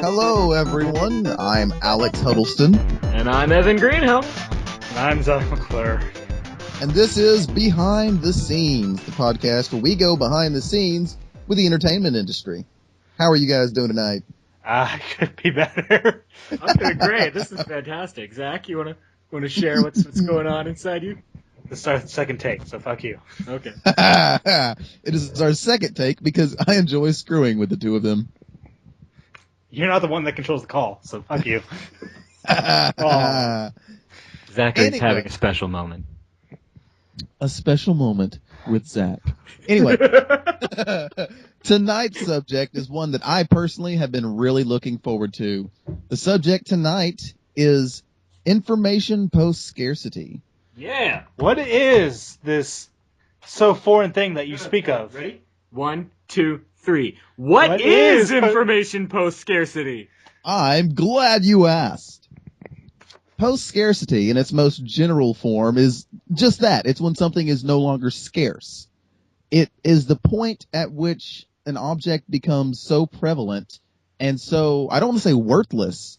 Hello, everyone. I'm Alex Huddleston. And I'm Evan Greenhelm. And I'm Zach McClure. And this is Behind the Scenes, the podcast where we go behind the scenes with the entertainment industry. How are you guys doing tonight? I could be better. I'm doing great. This is fantastic. Zach, you want to share what's going on inside you? This is our second take, so fuck you. Okay. It is our second take because I enjoy screwing with the two of them. You're not the one that controls the call, so fuck you. Oh. Zachary's having a special moment. A special moment with Zach. Anyway, tonight's subject is one that I personally have been really looking forward to. The subject tonight is information post-scarcity. Yeah. What is this so foreign thing that you speak of? Ready? 1, 2, 3. What is information post-scarcity? I'm glad you asked. Post-scarcity, in its most general form, is just that. It's when something is no longer scarce. It is the point at which an object becomes so prevalent and so, I don't want to say worthless,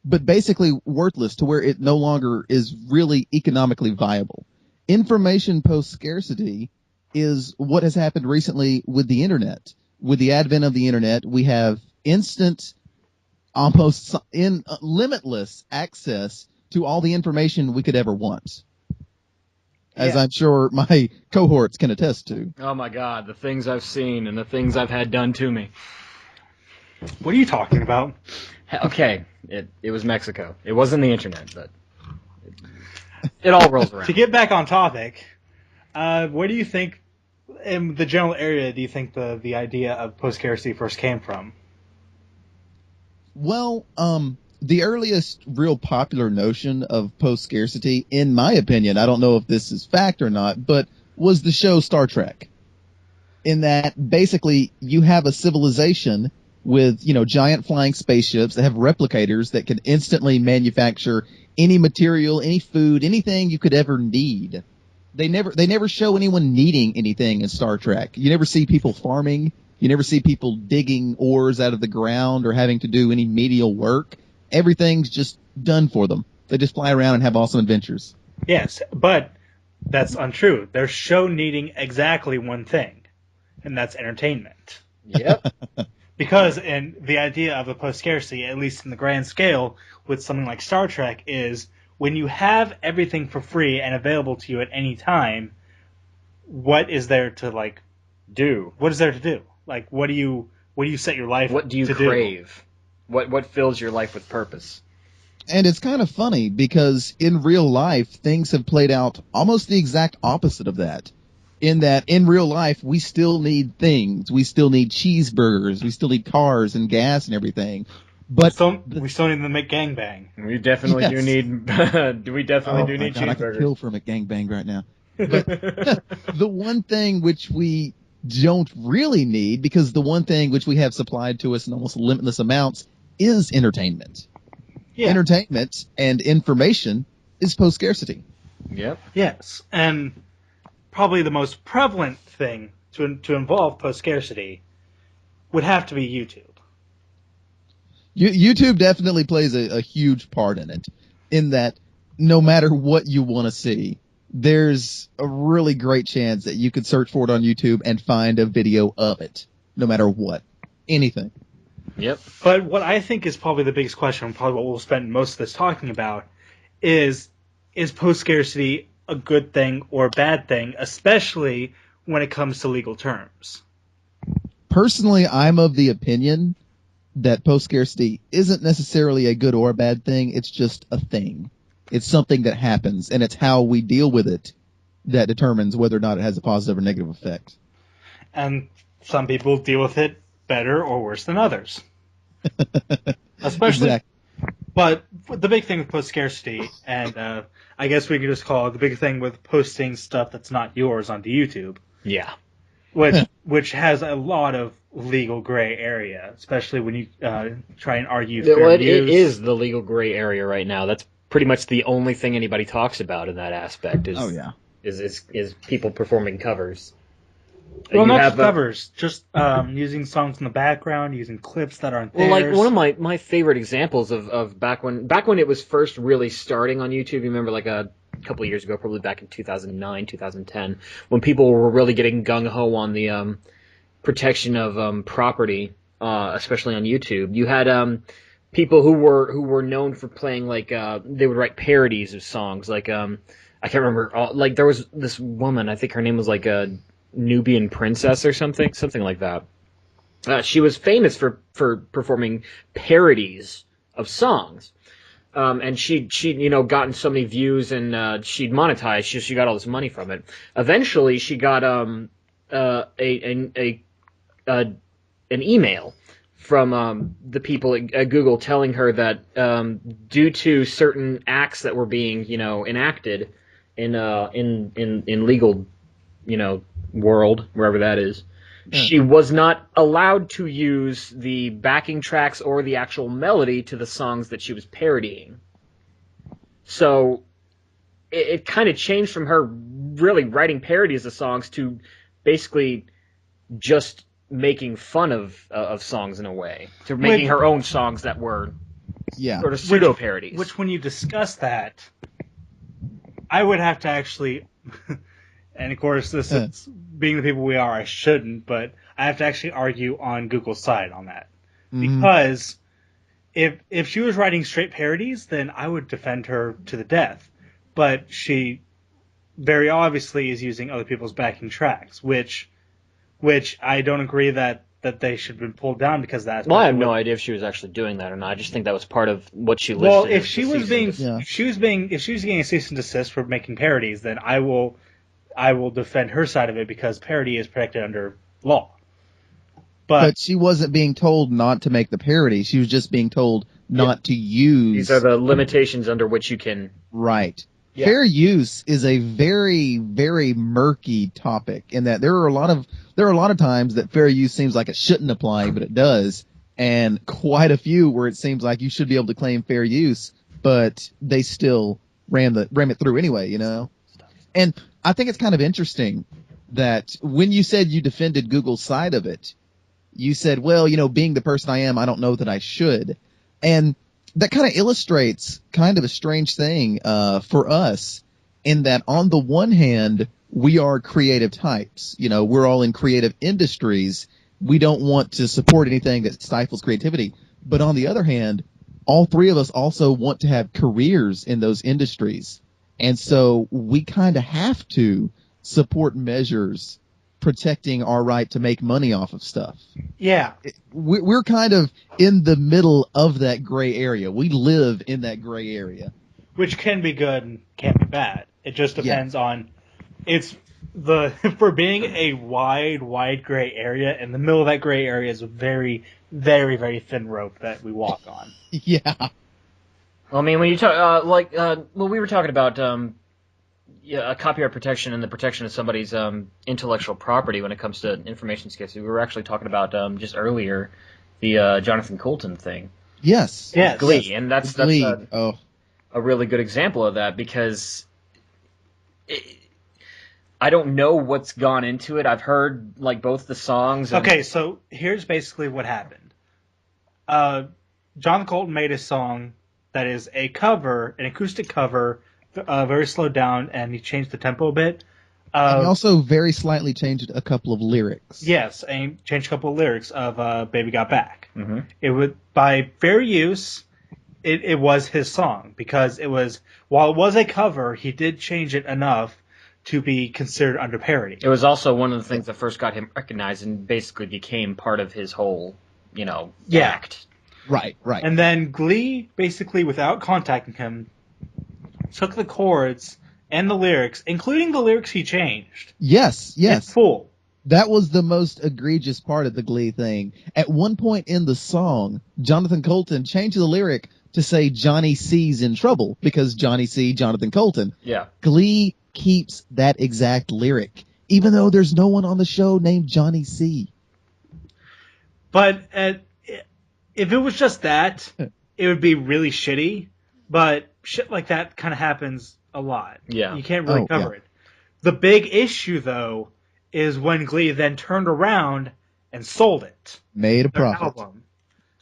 but basically worthless to where it no longer is really economically viable. Information post-scarcity is what has happened recently with the internet. With the advent of the internet, we have instant, almost limitless access to all the information we could ever want. As I'm sure my cohorts can attest to. Oh my god, the things I've seen and the things I've had done to me. What are you talking about? Okay, it was Mexico. It wasn't the internet, but it all rolls around. To get back on topic, where do you think, in the general area, do you think the idea of post-scarcity first came from? Well, the earliest real popular notion of post-scarcity, in my opinion, I don't know if this is fact or not, but was the show Star Trek. In that, basically, you have a civilization with, giant flying spaceships that have replicators that can instantly manufacture any material, any food, anything you could ever need. They never show anyone needing anything in Star Trek. You never see people farming. You never see people digging ores out of the ground or having to do any menial work. Everything's just done for them. They just fly around and have awesome adventures. Yes, but that's untrue. Their show needing exactly one thing, and that's entertainment. Yep. Because in the idea of a post-scarcity, at least in the grand scale, with something like Star Trek, is when you have everything for free and available to you at any time, what is there to do? What is there to do? What do you set your life to do? What do you crave? What fills your life with purpose? And it's kind of funny because in real life, things have played out almost the exact opposite of that. In that, in real life, we still need things. We still need cheeseburgers. We still need cars and gas and everything. But we still need them to make gangbang. We definitely do need. We definitely do need cheeseburgers. I could kill for a McGangbang right now. But the one thing which we don't really need, because the one thing which we have supplied to us in almost limitless amounts, is entertainment. Yeah. Entertainment and information is post-scarcity. Yep. Yes, and probably the most prevalent thing to involve post-scarcity would have to be YouTube. YouTube definitely plays a huge part in it, in that no matter what you want to see, there's a really great chance that you could search for it on YouTube and find a video of it, no matter what. Anything. Yep. But what I think is probably the biggest question, probably what we'll spend most of this talking about, is post-scarcity a good thing or a bad thing, especially when it comes to legal terms? Personally, I'm of the opinion that post-scarcity isn't necessarily a good or a bad thing. It's just a thing. It's something that happens, and it's how we deal with it that determines whether or not it has a positive or negative effect. And some people deal with it better or worse than others. Especially, exactly. But the big thing with post-scarcity, and I guess we could just call it the big thing with posting stuff that's not yours onto YouTube. Yeah. Which has a lot of legal gray area, especially when you try and argue fair use. It is the legal gray area right now. That's pretty much the only thing anybody talks about in that aspect. Is people performing covers. Well, you not have just covers, just using songs in the background, using clips that aren't well, theirs. like one of my favorite examples of back when it was first really starting on YouTube. You remember like a couple of years ago, probably back in 2009, 2010, when people were really getting gung ho on the protection of property, especially on YouTube. You had people who were known for playing like they would write parodies of songs. Like I can't remember. Like there was this woman, I think her name was like a Nubian princess or something like that. She was famous for performing parodies of songs. And she'd gotten so many views and she'd monetized. She got all this money from it. Eventually, she got an email from the people at Google telling her that due to certain acts that were being enacted in legal world, wherever that is, she was not allowed to use the backing tracks or the actual melody to the songs that she was parodying. So it kind of changed from her really writing parodies of songs to basically just making fun of songs in a way, to making her own songs that were sort of pseudo parodies. Which, when you discuss that, I would have to actually, and of course, this is being the people we are, I shouldn't, but I have to actually argue on Google's side on that. Because if she was writing straight parodies, then I would defend her to the death. But she very obviously is using other people's backing tracks, which I don't agree that they should have been pulled down because that's. Well, I have no idea if she was actually doing that or not. I just think that was part of what she listed. Well, if she was getting a cease and desist for making parodies, then I will defend her side of it because parody is protected under law. But she wasn't being told not to make the parody. She was just being told not to use. These are the limitations under which you can. Right. Yeah. Fair use is a very, very murky topic in that there are a lot of times that fair use seems like it shouldn't apply, but it does, and quite a few where it seems like you should be able to claim fair use, but they still ram it through anyway, And I think it's kind of interesting that when you said you defended Google's side of it, you said, well, being the person I am, I don't know that I should. And that kind of illustrates kind of a strange thing for us in that on the one hand, we are creative types. We're all in creative industries. We don't want to support anything that stifles creativity. But on the other hand, all three of us also want to have careers in those industries. And so we kind of have to support measures protecting our right to make money off of stuff. Yeah. We're kind of in the middle of that gray area. We live in that gray area. Which can be good and can be bad. It just depends on for being a wide gray area, and the middle of that gray area is a very, very, very thin rope that we walk on. Yeah. Well, I mean, when you talk, we were talking about copyright protection and the protection of somebody's intellectual property when it comes to information scarcity. We were actually talking about just earlier the Jonathan Coulton thing. Yes. Glee, yes. and that's a really good example of that because I don't know what's gone into it. I've heard both the songs. Okay, so here's basically what happened. Jonathan Coulton made a song that is a cover, an acoustic cover. Very slowed down, and he changed the tempo a bit. And he also very slightly changed a couple of lyrics. Yes, and he changed a couple of lyrics of "Baby Got Back." Mm-hmm. It would, by fair use, it was his song because while it was a cover, he did change it enough to be considered under parody. It was also one of the things that first got him recognized and basically became part of his whole, act. Right. And then Glee, basically, without contacting him, took the chords and the lyrics, including the lyrics he changed. Yes. In full. That was the most egregious part of the Glee thing. At one point in the song, Jonathan Coulton changed the lyric to say Johnny C's in trouble because Johnny C. Jonathan Coulton. Yeah. Glee keeps that exact lyric, even though there's no one on the show named Johnny C. But if it was just that, it would be really shitty. But shit like that kind of happens a lot. Yeah. You can't really cover it. The big issue, though, is when Glee then turned around and sold it. Made a Their profit. album.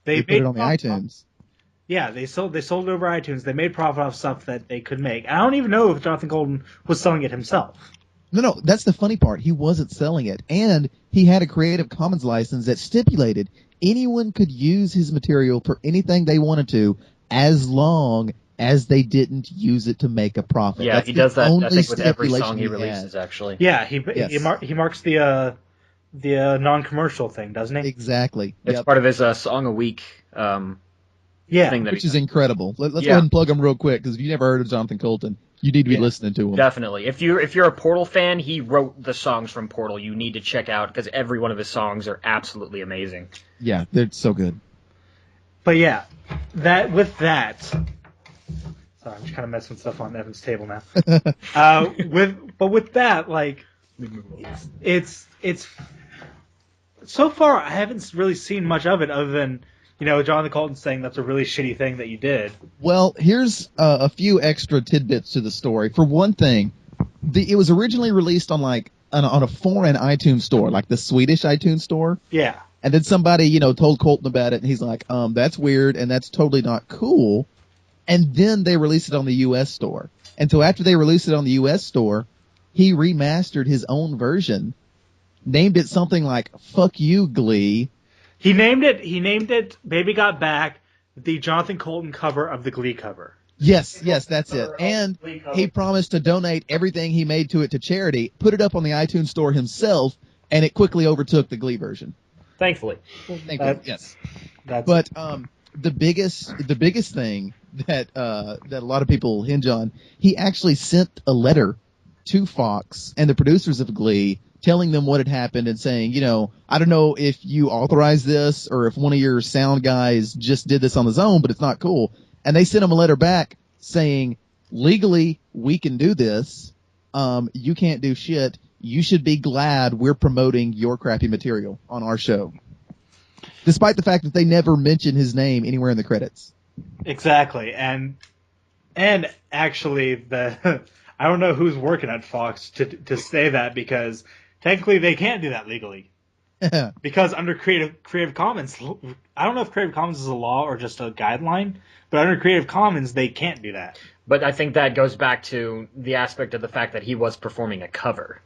They put it on the iTunes. Yeah, they sold it over iTunes. They made profit off stuff that they could make. I don't even know if Jonathan Coulton was selling it himself. No, that's the funny part. He wasn't selling it. And he had a Creative Commons license that stipulated anyone could use his material for anything they wanted to as long as they didn't use it to make a profit. Yeah, That's he the does that, I only think, with every stipulation song he had. releases, actually. Yeah, Yes. he marks the non-commercial thing, doesn't he? Exactly. It's Yep. part of his song a week thing that Which he is does. incredible. Let's Yeah. go ahead and plug him real quick, because if you never heard of Jonathan Coulton, you need to be listening to him. Definitely. If you're a Portal fan, he wrote the songs from Portal. You need to check out, because every one of his songs are absolutely amazing. Yeah, they're so good. But yeah, sorry, I'm just kind of messing with stuff on Evan's table now. With that, like, it's so far I haven't really seen much of it other than, Jonathan Coulton saying that's a really shitty thing that you did. Well, here's a few extra tidbits to the story. For one thing, it was originally released on on a foreign iTunes store, like the Swedish iTunes store. Yeah. And then somebody, told Colton about it, and he's like, that's weird, and that's totally not cool. And then they released it on the U.S. store. And so after they released it on the U.S. store, he remastered his own version, named it something like "Fuck You, Glee." He named it Baby Got Back, the Jonathan Coulton cover of the Glee cover. Yes, that's it. And he promised to donate everything he made to it to charity, put it up on the iTunes store himself, and it quickly overtook the Glee version. Thankfully. Yes. But the biggest thing that a lot of people hinge on, he actually sent a letter to Fox and the producers of Glee telling them what had happened and saying, I don't know if you authorized this or if one of your sound guys just did this on his own, but it's not cool. And they sent him a letter back saying, legally, we can do this. You can't do shit. You should be glad we're promoting your crappy material on our show. Despite the fact that they never mention his name anywhere in the credits. Exactly. And actually, I don't know who's working at Fox to say that, because technically they can't do that legally. Because under Creative Commons, I don't know if Creative Commons is a law or just a guideline, but under Creative Commons, they can't do that. But I think that goes back to the aspect of the fact that he was performing a cover.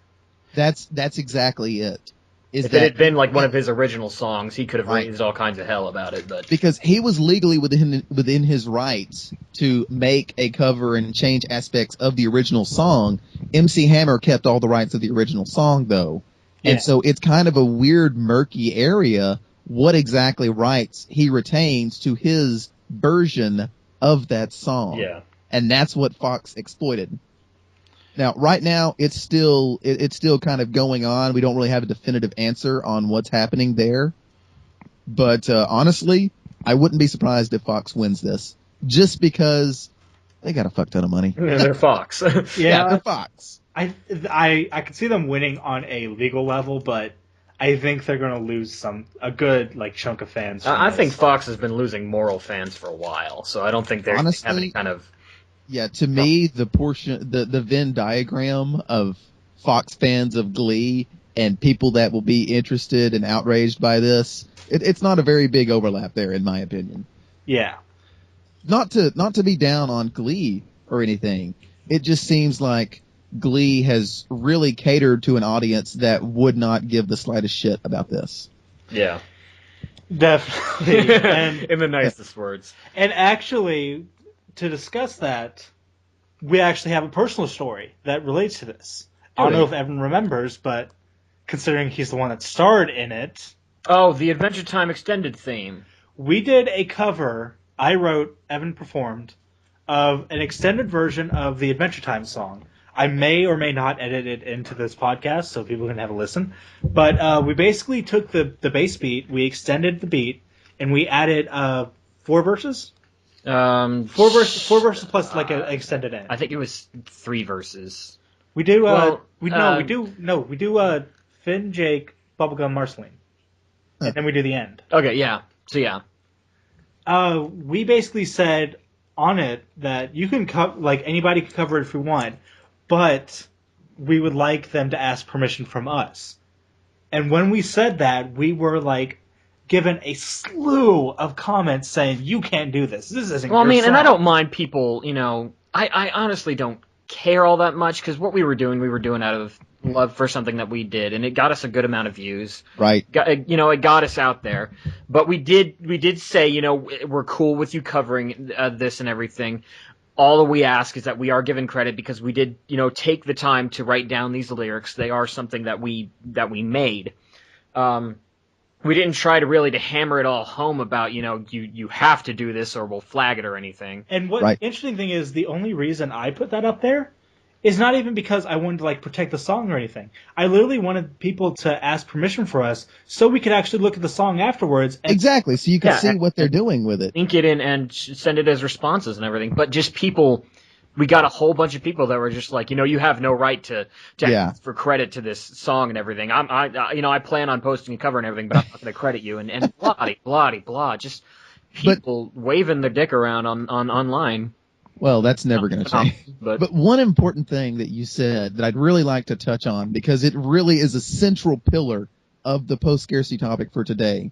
That's exactly it. If it had been like one of his original songs, he could have raised all kinds of hell about it. But because he was legally within his rights to make a cover and change aspects of the original song. MC Hammer kept all the rights of the original song, though. Yeah. And so it's kind of a weird, murky area what exactly rights he retains to his version of that song. yeah. And that's what Fox exploited. Now, right now, it's still kind of going on. We don't really have a definitive answer on what's happening there. But honestly, I wouldn't be surprised if Fox wins this, just because they got a fuck ton of money. They're Fox. Yeah, they're Fox. I could see them winning on a legal level, but I think they're going to lose a good chunk of fans. I think Fox has been losing moral fans for a while, so I don't think they have any kind of. Yeah, to me, the Venn diagram of Fox fans of Glee and people that will be interested and outraged by this, it's not a very big overlap there, in my opinion. Yeah. Not to be down on Glee or anything. It just seems like Glee has really catered to an audience that would not give the slightest shit about this. Yeah. Definitely. And, in the nicest words. And actually, to discuss that, we actually have a personal story that relates to this. I don't know if Evan remembers, but considering he's the one that starred in it. Oh, the Adventure Time extended theme. We did a cover, I wrote, Evan performed, of an extended version of the Adventure Time song. I may or may not edit it into this podcast so people can have a listen. But we basically took the bass beat, we extended the beat, and we added 4 verses. Four verses plus an extended end. I think it was 3 verses. We do. We do Finn, Jake, Bubblegum, Marceline, and then we do the end. Okay, yeah. So yeah. We basically said on it that you can anybody can cover it if we want, but we would like them to ask permission from us. And when we said that, we were like given a slew of comments saying, you can't do this. This isn't Well, I your mean, and I song." don't mind people, I honestly don't care all that much, because what we were doing out of love for something that we did, and it got us a good amount of views. Right. It got us out there. But we did say, we're cool with you covering this and everything. All that we ask is that we are given credit because we did, take the time to write down these lyrics. They are something that we made. We didn't try to really to hammer it all home about, you have to do this or we'll flag it or anything. And what Right. the interesting thing is, the only reason I put that up there is not even because I wanted to like protect the song or anything. I literally wanted people to ask permission for us so we could actually look at the song afterwards. And Exactly. So you can Yeah, see what they're doing with it. Link it in and send it as responses and everything. But just people, we got a whole bunch of people that were just like, you have no right to Yeah. ask for credit to this song and everything. I plan on posting a cover and everything, but I'm not going to credit you and blah. Just people waving their dick around on online. Well, that's never going to change. But one important thing that you said that I'd really like to touch on, because it really is a central pillar of the post-scarcity topic for today.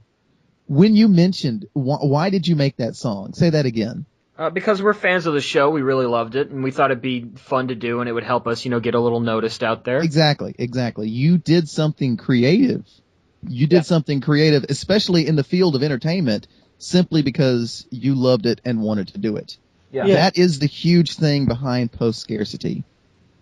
When you mentioned, why did you make that song? Say that again. Because we're fans of the show, we really loved it, and we thought it'd be fun to do, and it would help us, get a little noticed out there. Exactly. You did something creative. Something creative, especially in the field of entertainment, simply because you loved it and wanted to do it. Yeah. That is the huge thing behind post-scarcity.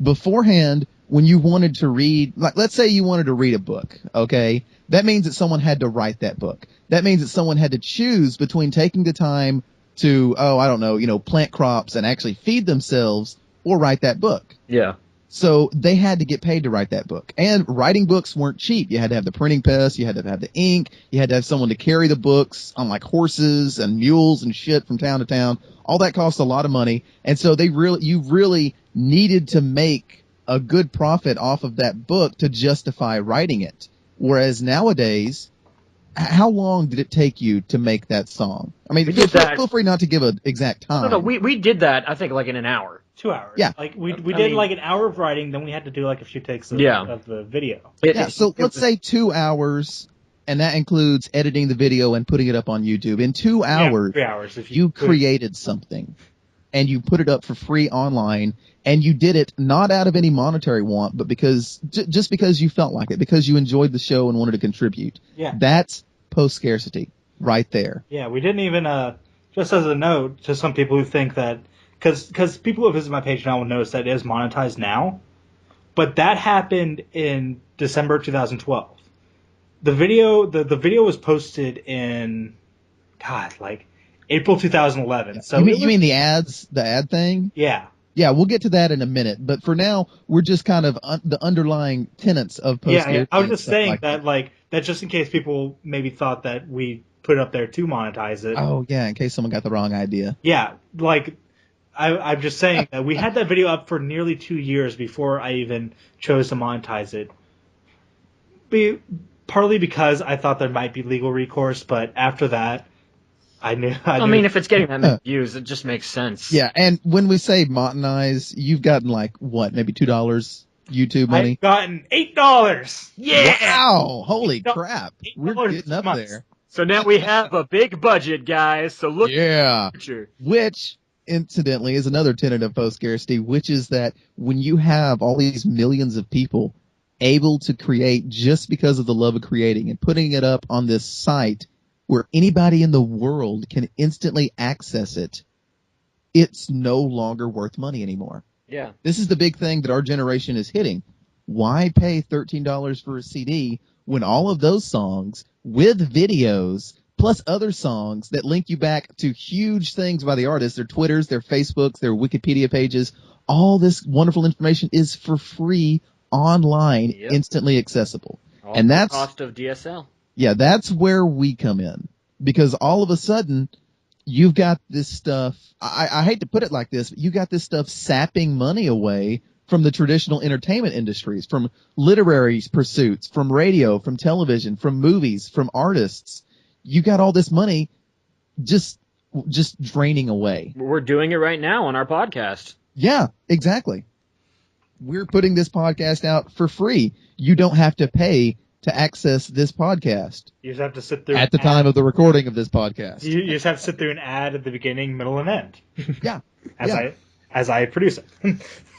Beforehand, when you wanted to read, like, let's say you wanted to read a book, okay? That means that someone had to write that book. That means that someone had to choose between taking the time to, plant crops and actually feed themselves or write that book. Yeah. So they had to get paid to write that book. And writing books weren't cheap. You had to have the printing press, you had to have the ink, you had to have someone to carry the books on like horses and mules and shit from town to town. All that costs a lot of money. And so you really needed to make a good profit off of that book to justify writing it. Whereas nowadays, how long did it take you to make that song? I mean, feel free not to give an exact time. No, we did that, I think, like in an hour. 2 hours. Yeah. Like we did like an hour of writing, then we had to do like a few takes of the video. So let's say 2 hours, and that includes editing the video and putting it up on YouTube. In 2 hours, 3 hours if you created something, and you put it up for free online, and you did it not out of any monetary want, but just because you felt like it, because you enjoyed the show and wanted to contribute. Yeah. That's post-scarcity right there. Yeah, we didn't even, just as a note to some people who think that, because people who visit my page now will notice that it is monetized now, but that happened in December 2012. The video was posted in, April 2011. So you mean the ads, the ad thing? Yeah. Yeah, we'll get to that in a minute. But for now, we're just kind of the underlying tenets of post-scarcity. Yeah, I was just saying that just in case people maybe thought that we put it up there to monetize it. Oh, yeah, in case someone got the wrong idea. Yeah, I'm just saying that we had that video up for nearly 2 years before I even chose to monetize it. Partly because I thought there might be legal recourse, but after that, I knew. I mean, if it's getting that many views, it just makes sense. Yeah, and when we say monetize, you've gotten maybe $2 YouTube money? I've gotten $8. Yeah! Wow! Holy crap. We're getting up there. So now we have a big budget, guys, so look at the future. Which, incidentally, is another tenet of post-scarcity, which is that when you have all these millions of people able to create just because of the love of creating and putting it up on this site where anybody in the world can instantly access it, it's no longer worth money anymore. Yeah. This is the big thing that our generation is hitting. Why pay $13 for a CD when all of those songs with videos plus other songs that link you back to huge things by the artists, their Twitters, their Facebooks, their Wikipedia pages, all this wonderful information is for free online, instantly accessible. And that's the cost of DSL. Yeah, that's where we come in, because all of a sudden you've got this stuff. I hate to put it like this, but you got this stuff sapping money away from the traditional entertainment industries, from literary pursuits, from radio, from television, from movies, from artists. You got all this money just draining away. We're doing it right now on our podcast. Yeah, exactly. we're putting this podcast out for free. You don't have to pay to access this podcast. You just have to sit through at the time of the recording of this podcast. You just have to sit through an ad at the beginning, middle, and end. Yeah. As I produce it.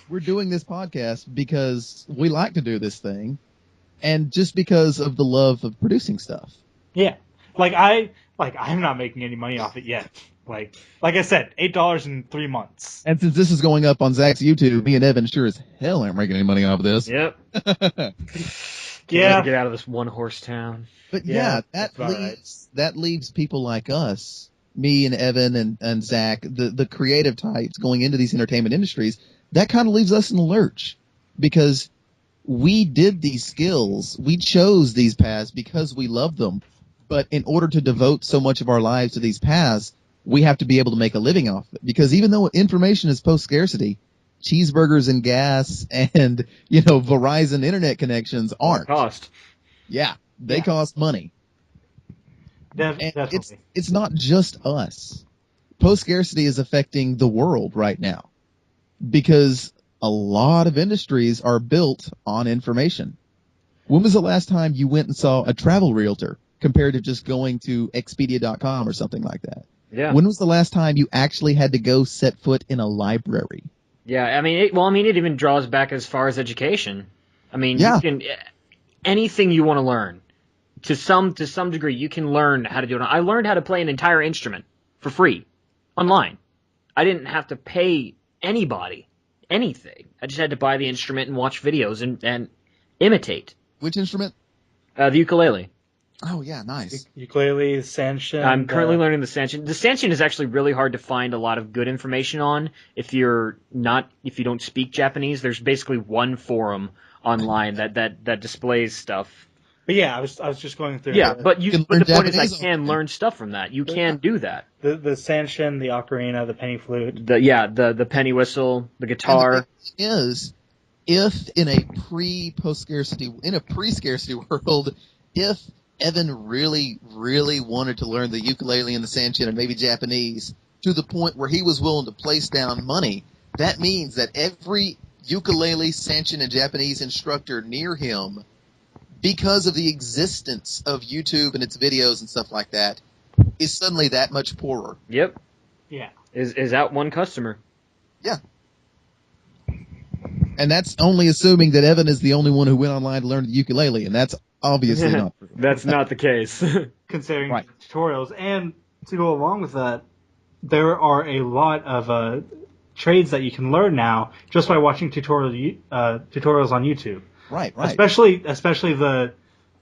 We're doing this podcast because we like to do this thing, and just because of the love of producing stuff. Yeah. I'm not making any money off it yet. Like I said, $8 in 3 months. And since this is going up on Zach's YouTube, me and Evan sure as hell aren't making any money off of this. Yep. Yeah. Get out of this one horse town. But that leaves people like us, me and Evan and Zach, the creative types going into these entertainment industries. That kind of leaves us in the lurch because we did these skills. We chose these paths because we love them. But in order to devote so much of our lives to these paths, we have to be able to make a living off it. Because even though information is post-scarcity, cheeseburgers and gas and, Verizon internet connections aren't. Cost. Yeah, they cost money. Definitely. It's not just us. Post-scarcity is affecting the world right now because a lot of industries are built on information. When was the last time you went and saw a travel realtor compared to just going to Expedia.com or something like that? Yeah. When was the last time you actually had to go set foot in a library? Yeah, it even draws back as far as education. I mean, Yeah. You can anything you want to learn. To some degree, you can learn how to do it. I learned how to play an entire instrument for free online. I didn't have to pay anybody anything. I just had to buy the instrument and watch videos and imitate. Which instrument? The ukulele. Oh, yeah, nice. Ukulele, Sanshin. I'm currently learning the Sanshin. The Sanshin is actually really hard to find a lot of good information on if you don't speak Japanese. There's basically one forum online that displays stuff. But yeah, I was just going through. Yeah, but the point Japanese is, I can learn stuff from that. You can do that. The Sanshin, the ocarina, the penny flute. The penny whistle, the guitar. And the thing is, if in a pre-scarcity world, if Evan really, really wanted to learn the ukulele and the Sanshin and maybe Japanese to the point where he was willing to place down money, that means that every ukulele, Sanshin, and Japanese instructor near him, because of the existence of YouTube and its videos and stuff like that, is suddenly that much poorer. Yep. Yeah. Is out one customer. Yeah. And that's only assuming that Evan is the only one who went online to learn the ukulele, and that's obviously not true. That's not the case. Considering Right. tutorials. And to go along with that, there are a lot of trades that you can learn now just by watching tutorials on YouTube. Right. Especially the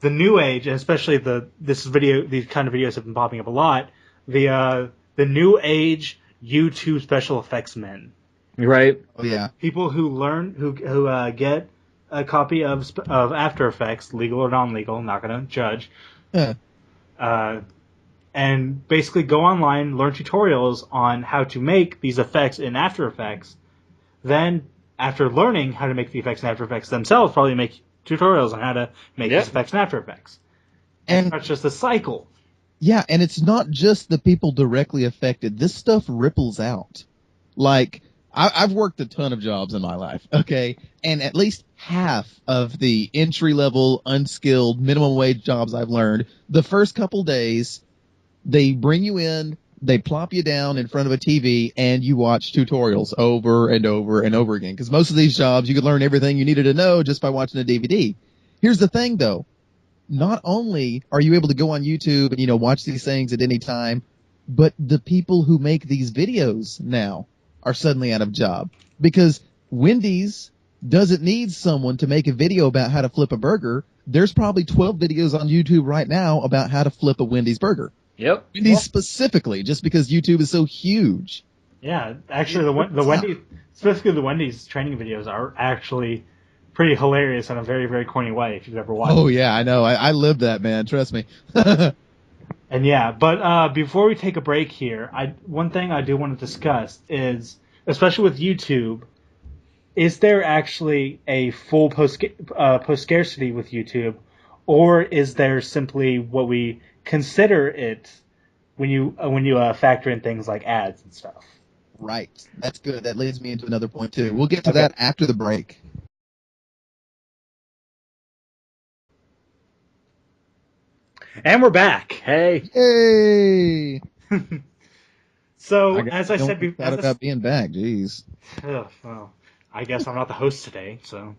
new age, and especially these kind of videos have been popping up a lot. The new age YouTube special effects men. Right. Oh, yeah. People who learn who get a copy of After Effects, legal or non-legal, not going to judge. Yeah. And basically go online, learn tutorials on how to make these effects in After Effects. Then, after learning how to make the effects in After Effects themselves, probably make tutorials on how to make these effects in After Effects. And that's just a cycle. Yeah, and it's not just the people directly affected. This stuff ripples out. Like, I've worked a ton of jobs in my life, okay? And at least half of the entry-level, unskilled, minimum wage jobs I've learned, the first couple days, they bring you in, they plop you down in front of a TV, and you watch tutorials over and over and over again. Because most of these jobs, you could learn everything you needed to know just by watching a DVD. Here's the thing, though. Not only are you able to go on YouTube and, watch these things at any time, but the people who make these videos now are suddenly out of job. Because Wendy's doesn't need someone to make a video about how to flip a burger. There's probably 12 videos on YouTube right now about how to flip a Wendy's burger. Yep. Wendy's specifically, just because YouTube is so huge. Yeah, actually, the Wendy's, specifically the Wendy's training videos are actually pretty hilarious in a very, very corny way if you've ever watched. Oh yeah, I know. I lived that, man. Trust me. And yeah, but before we take a break here, one thing I do want to discuss is, especially with YouTube, is there actually a full post-scarcity with YouTube, or is there simply what we consider it when you factor in things like ads and stuff? Right. That's good. That leads me into another point too. We'll get to that after the break. And we're back. Hey. Yay! So, as I said before, about being back, jeez. Well, I guess I'm not the host today, so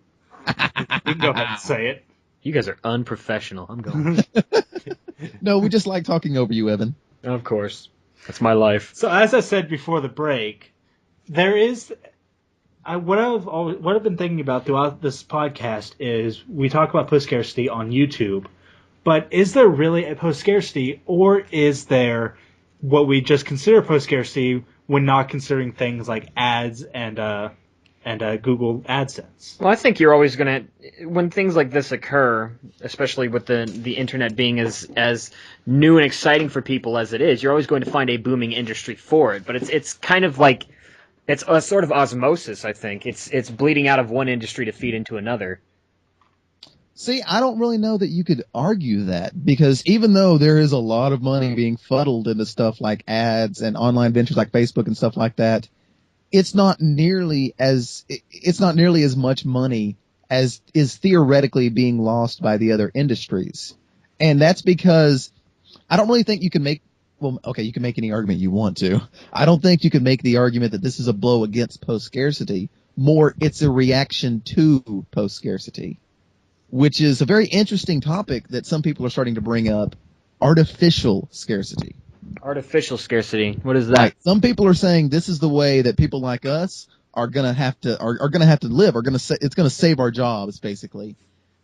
we can go ahead and say it. You guys are unprofessional. I'm going. No, we just like talking over you, Evan. Of course. That's my life. So, as I said before the break, there is what I've been thinking about throughout this podcast is we talk about post-scarcity on YouTube, but is there really a post-scarcity, or is there what we just consider post-scarcity when not considering things like ads and Google AdSense? Well, I think you're always going to, when things like this occur, especially with the internet being as new and exciting for people as it is, you're always going to find a booming industry for it. But it's kind of like, it's a sort of osmosis, I think. It's bleeding out of one industry to feed into another. See, I don't really know that you could argue that, because even though there is a lot of money being funneled into stuff like ads and online ventures like Facebook and stuff like that, it's not nearly as much money as is theoretically being lost by the other industries. And that's because I don't really think you can make, well, okay, you can make any argument you want to. I don't think you can make the argument that this is a blow against post-scarcity. More, it's a reaction to post-scarcity, which is a very interesting topic that some people are starting to bring up: artificial scarcity. Artificial scarcity. What is that? Right. Some people are saying this is the way that people like us are gonna have to live. It's gonna save our jobs, basically.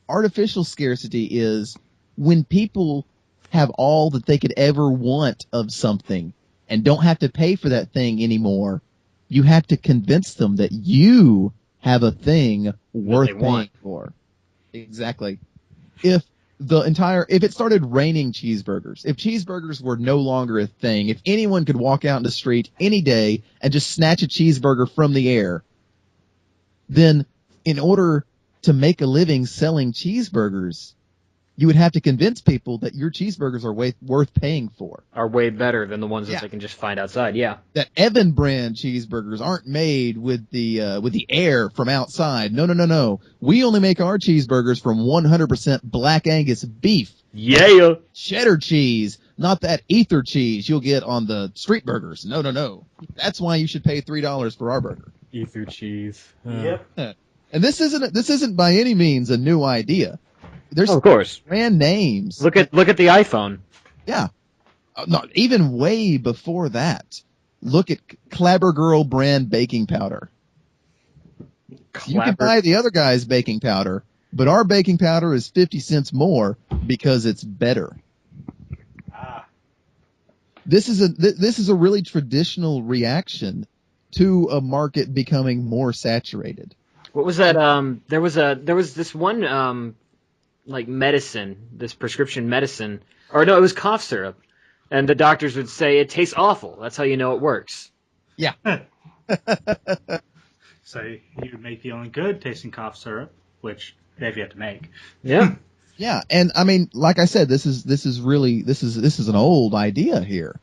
Artificial scarcity is when people have all that they could ever want of something and don't have to pay for that thing anymore. You have to convince them that you have a thing worth paying for. Exactly. If it started raining cheeseburgers, if cheeseburgers were no longer a thing, if anyone could walk out in the street any day and just snatch a cheeseburger from the air, then in order to make a living selling cheeseburgers, you would have to convince people that your cheeseburgers are worth paying for. Are way better than the ones that they can just find outside. Yeah. That Evan brand cheeseburgers aren't made with the air from outside. No. We only make our cheeseburgers from 100% Black Angus beef. Yeah. Cheddar cheese, not that ether cheese you'll get on the street burgers. No. That's why you should pay $3 for our burger. Ether cheese. Yep. And this isn't by any means a new idea. There's of course brand names. Look at the iPhone. Yeah. Not even way before that. Look at Clabber Girl brand baking powder. You can buy the other guy's baking powder, but our baking powder is 50 cents more because it's better. This is a really traditional reaction to a market becoming more saturated. What was that? There was this one like medicine, this prescription medicine, or no, it was cough syrup, and the doctors would say it tastes awful. That's how you know it works. Yeah. So you make feeling good tasting cough syrup, which they've yet to make. Yeah. Yeah, and I mean, like I said, this is an old idea here.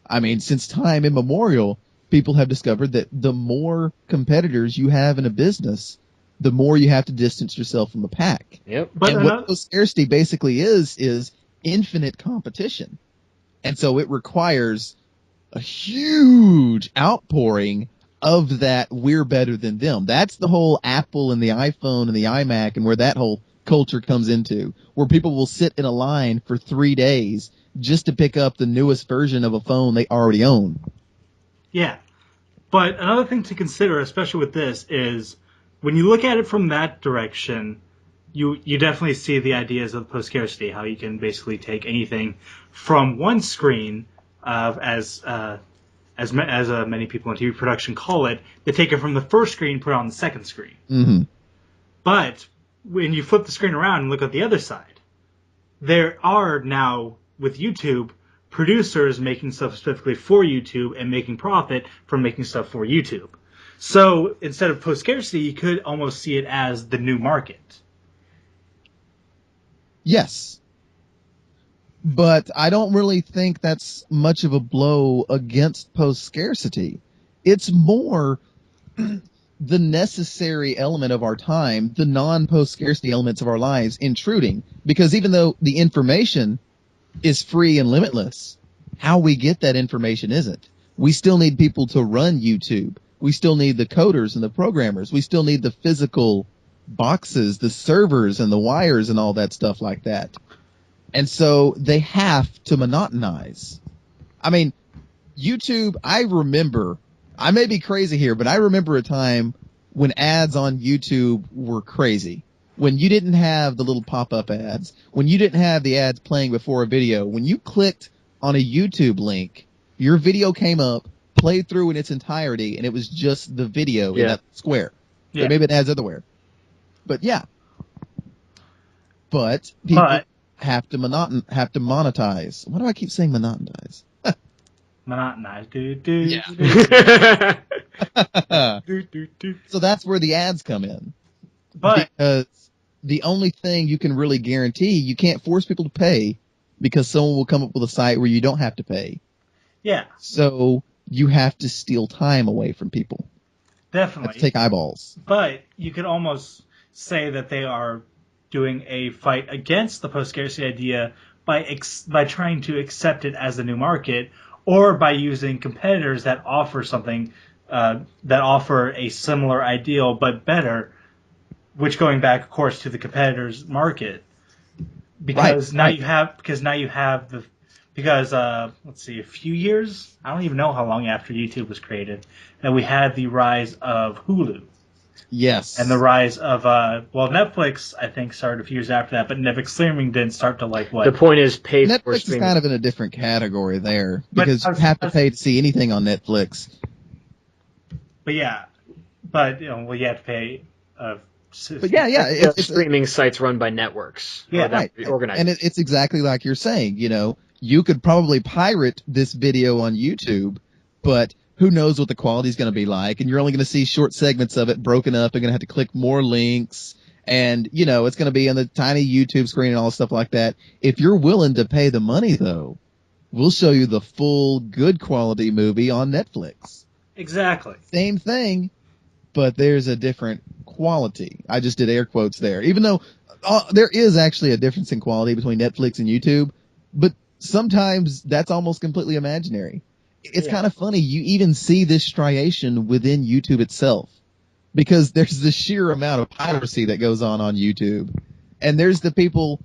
I mean, since time immemorial, people have discovered that the more competitors you have in a business, the more you have to distance yourself from the pack. Yep. And what scarcity basically is infinite competition. And so it requires a huge outpouring of that we're better than them. That's the whole Apple and the iPhone and the iMac and where that whole culture comes into, where people will sit in a line for 3 days just to pick up the newest version of a phone they already own. Yeah. But another thing to consider, especially with this, is when you look at it from that direction, you definitely see the ideas of post-scarcity, how you can basically take anything from one screen, as many people in TV production call it, they take it from the first screen, put it on the second screen. Mm-hmm. But when you flip the screen around and look at the other side, there are now, with YouTube, producers making stuff specifically for YouTube and making profit from making stuff for YouTube. So instead of post-scarcity, you could almost see it as the new market. Yes. But I don't really think that's much of a blow against post-scarcity. It's more the necessary element of our time, the non-post-scarcity elements of our lives intruding. Because even though the information is free and limitless. How we get that information isn't. We still need people to run YouTube. We still need the coders and the programmers. We still need the physical boxes, the servers and the wires and all that stuff like that. And so they have to monotonize. I mean, YouTube, I may be crazy here, but I remember a time when ads on YouTube were crazy. When you didn't have the little pop-up ads, when you didn't have the ads playing before a video, when you clicked on a YouTube link, your video came up, played through in its entirety, and it was just the video in that square. Yeah. Or maybe it has otherwhere. But yeah. But people have to monetize. Why do I keep saying monetize? Monotonize. So that's where the ads come in. But because the only thing you can really guarantee, you can't force people to pay because someone will come up with a site where you don't have to pay. Yeah. So you have to steal time away from people. Definitely. Have to take eyeballs. But you could almost say that they are doing a fight against the post-scarcity idea by trying to accept it as the new market, or by using competitors that offer something that offer a similar ideal but better, which going back, of course, to the competitors' market. Because now you have let's see, a few years, I don't even know how long after YouTube was created, that we had the rise of Hulu. Yes. And the rise of, Netflix, I think, started a few years after that, but Netflix streaming didn't start to what? The point is pay Netflix for streaming. is kind of in a different category there, because you have to pay to see anything on Netflix. But yeah, you have to pay. But yeah, it's streaming sites run by networks. Yeah, right. Organized. And it's exactly like you're saying. You could probably pirate this video on YouTube, but who knows what the quality is going to be like, and you're only going to see short segments of it broken up. You're going to have to click more links, and it's going to be on the tiny YouTube screen and all stuff like that. If you're willing to pay the money, though, we'll show you the full good quality movie on Netflix. Exactly. Same thing, but there's a different quality. I just did air quotes there. Even though there is actually a difference in quality between Netflix and YouTube, but sometimes that's almost completely imaginary. It's kind of funny. You even see this striation within YouTube itself, because there's the sheer amount of piracy that goes on YouTube. And there's the people,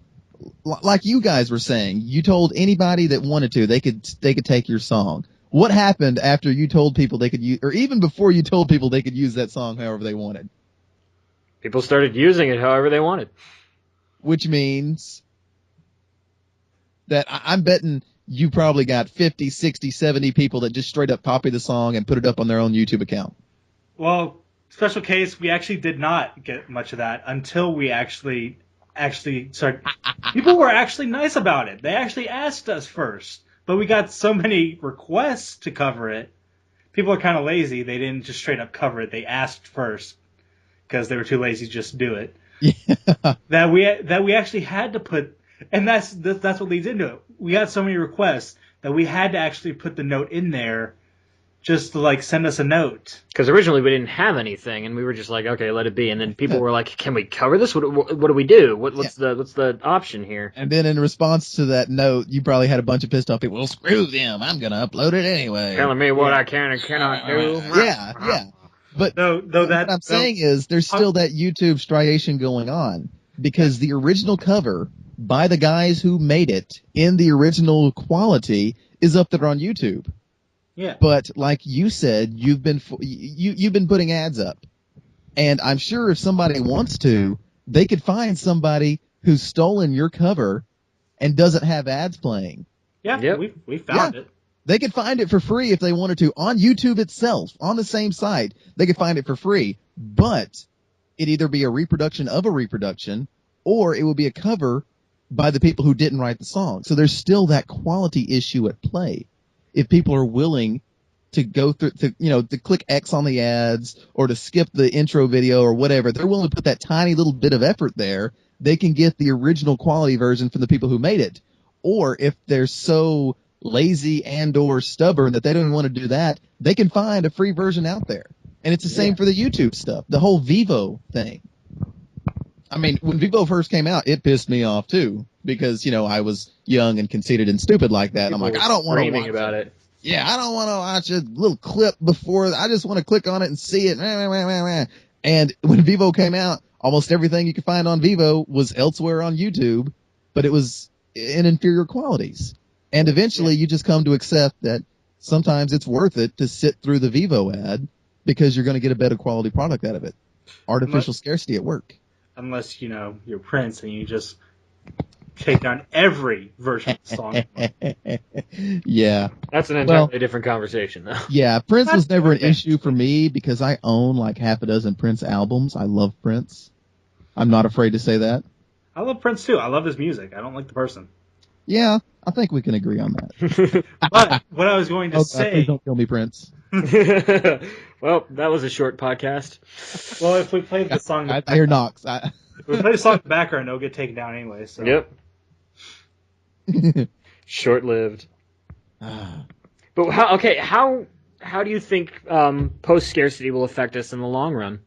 like you guys were saying, you told anybody that wanted to, they could take your song. What happened after you told people they could use, or even before you told people they could use that song however they wanted? People started using it however they wanted. Which means that I'm betting you probably got 50, 60, 70 people that just straight up copy the song and put it up on their own YouTube account. Well, special case, we actually did not get much of that until we actually started. People were actually nice about it. They actually asked us first, but we got so many requests to cover it. People are kind of lazy. They didn't just straight up cover it. They asked first because they were too lazy to just do it. Yeah. That we actually had to put. And that's what leads into it. We got so many requests that we had to actually put the note in there just to send us a note. Because originally we didn't have anything, and we were just like, okay, let it be. And then people were like, can we cover this? What do we do? What's the option here? And then in response to that note, you probably had a bunch of pissed off people. Well, screw them. I'm going to upload it anyway. Telling me what I can and cannot do. Yeah. But what I'm saying is there's still that YouTube striation going on, because the original cover by the guys who made it in the original quality is up there on YouTube. Yeah. But like you said, you've been putting ads up, and I'm sure if somebody wants to, they could find somebody who's stolen your cover and doesn't have ads playing. Yeah. Yep. We found it. They could find it for free if they wanted to on YouTube itself, on the same site. They could find it for free, but it'd either be a reproduction of a reproduction, or it would be a cover by the people who didn't write the song. So there's still that quality issue at play. If people are willing to go through, to click X on the ads or to skip the intro video or whatever, they're willing to put that tiny little bit of effort there, they can get the original quality version from the people who made it. Or if they're so lazy and or stubborn that they don't want to do that, they can find a free version out there. And it's the same for the YouTube stuff, the whole Vivo thing. I mean, when Vivo first came out, it pissed me off too because I was young and conceited and stupid like that. And I'm like, I don't want to watch about it. Yeah, I don't want to watch a little clip before. I just want to click on it and see it. And when Vivo came out, almost everything you could find on Vivo was elsewhere on YouTube, but it was in inferior qualities. And eventually you just come to accept that sometimes it's worth it to sit through the Vivo ad because you're going to get a better quality product out of it. Artificial scarcity at work. Unless, you're Prince and you just take down every version of the song. Yeah. That's an entirely different conversation, though. Yeah, Prince was never an issue for me because I own like half a dozen Prince albums. I love Prince. I'm not afraid to say that. I love Prince, too. I love his music. I don't like the person. Yeah, I think we can agree on that. But what I was going to say... Please don't kill me, Prince. Well, that was a short podcast. Well, if we played the song... I hear knocks. If we play the song in the background, it'll get taken down anyway. So. Yep. Short-lived. But how do you think post-scarcity will affect us in the long run?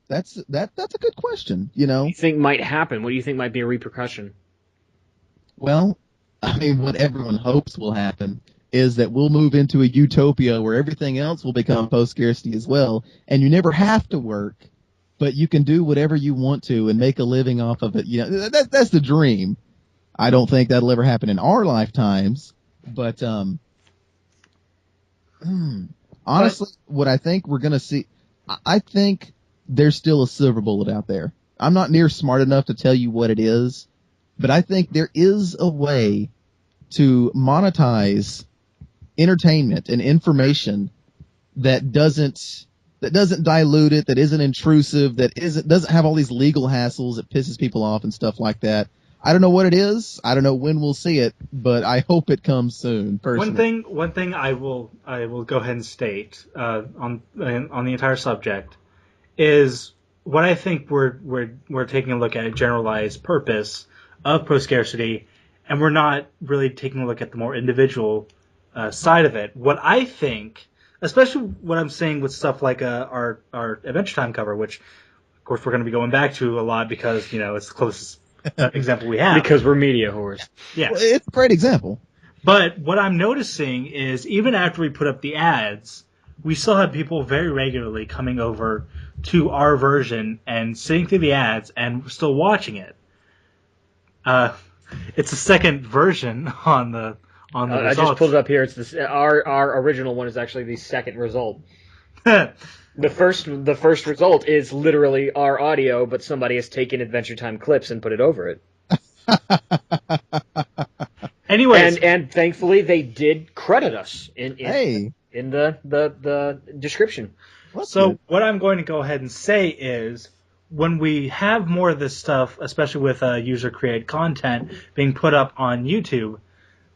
That's a good question, What do you think might happen? What do you think might be a repercussion? Well, I mean, what everyone hopes will happen is that we'll move into a utopia where everything else will become post-scarcity as well, and you never have to work, but you can do whatever you want to and make a living off of it. That's the dream. I don't think that'll ever happen in our lifetimes, but honestly, what I think we're going to see, I think there's still a silver bullet out there. I'm not near smart enough to tell you what it is, but I think there is a way to monetize entertainment and information that doesn't dilute it, that isn't intrusive, that doesn't have all these legal hassles that pisses people off and stuff like that. I don't know what it is. I don't know when we'll see it, but I hope it comes soon. Personally. One thing I will go ahead and state on the entire subject is what I think we're taking a look at a generalized purpose of post-scarcity, and we're not really taking a look at the more individual side of it. What I think, especially what I'm saying with stuff like our Adventure Time cover, which of course we're going to be going back to a lot because it's the closest example we have. Because we're media whores. Yeah, well, it's a great example. But what I'm noticing is even after we put up the ads, we still have people very regularly coming over to our version and sitting through the ads and still watching it. It's a second version on the results. I just pulled it up here. It's our original one is actually the second result. The first result is literally our audio, but somebody has taken Adventure Time clips and put it over it. Anyways, and thankfully they did credit us in the description. So what I'm going to go ahead and say is, when we have more of this stuff, especially with user-created content being put up on YouTube,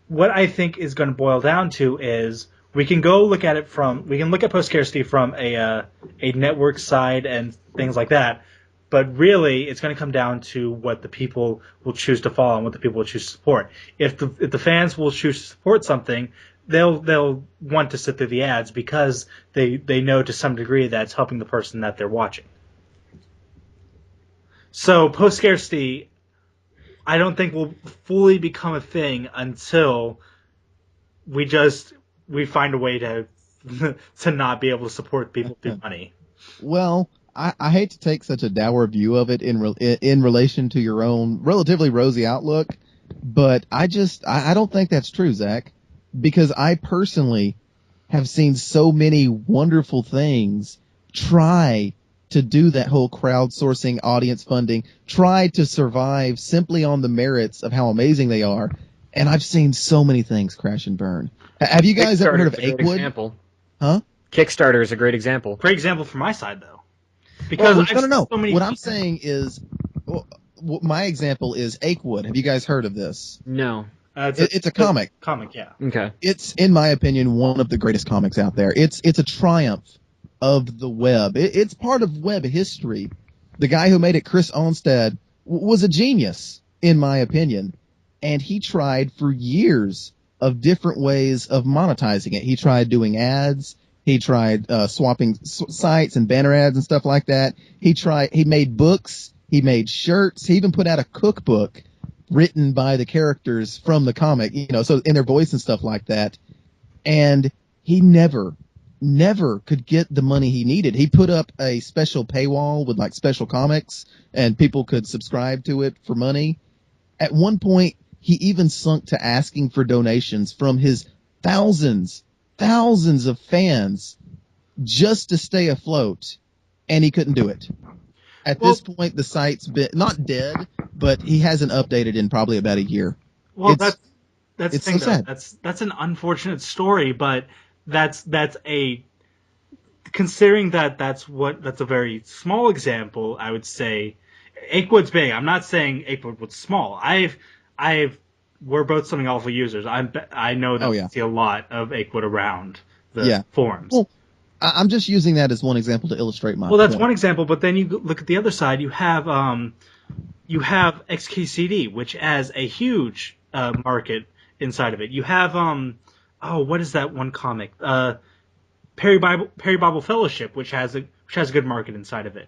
what I think is going to boil down to is we can look at post-scarcity from a network side and things like that, but really it's going to come down to what the people will choose to follow and what the people will choose to support. If the fans will choose to support something, they'll want to sit through the ads because they know to some degree that's helping the person that they're watching. So post-scarcity, I don't think will fully become a thing until we find a way to not be able to support people through money. Well, I hate to take such a dour view of it in relation to your own relatively rosy outlook, but I don't think that's true, Zach, because I personally have seen so many wonderful things try to do that whole crowdsourcing, audience funding, try to survive simply on the merits of how amazing they are, and I've seen so many things crash and burn. Have you guys ever heard of Achewood? Example. Huh? Kickstarter is a great example. Great example from my side, though. Because no. What I'm saying is, my example is Achewood. Have you guys heard of this? No. It's a comic. Comic, yeah. Okay. It's, in my opinion, one of the greatest comics out there. It's a triumph of the web. It's part of web history. The guy who made it, Chris Onstad, was a genius, in my opinion. And he tried for years of different ways of monetizing it. He tried doing ads. He tried swapping sites and banner ads and stuff like that. He made books. He made shirts. He even put out a cookbook written by the characters from the comic, so in their voice and stuff like that. And he never could get the money he needed. He put up a special paywall with like special comics and people could subscribe to it for money. At one point, he even sunk to asking for donations from his thousands of fans just to stay afloat, and he couldn't do it. At this point, the site's been not dead, but he hasn't updated in probably about a year. Well, that's the it's thing. so sad. That's an unfortunate story, but that's considering that's a very small example. I would say Achewood's big. I'm not saying Achewood was small. We're both Something Awful users. I know that we see a lot of Achewood around the forums. Well, I'm just using that as one example to illustrate my. Well, that's point. one example, but then you look at the other side. You have XKCD, which has a huge market inside of it. You have what is that one comic? Perry Bible Fellowship, which has a good market inside of it.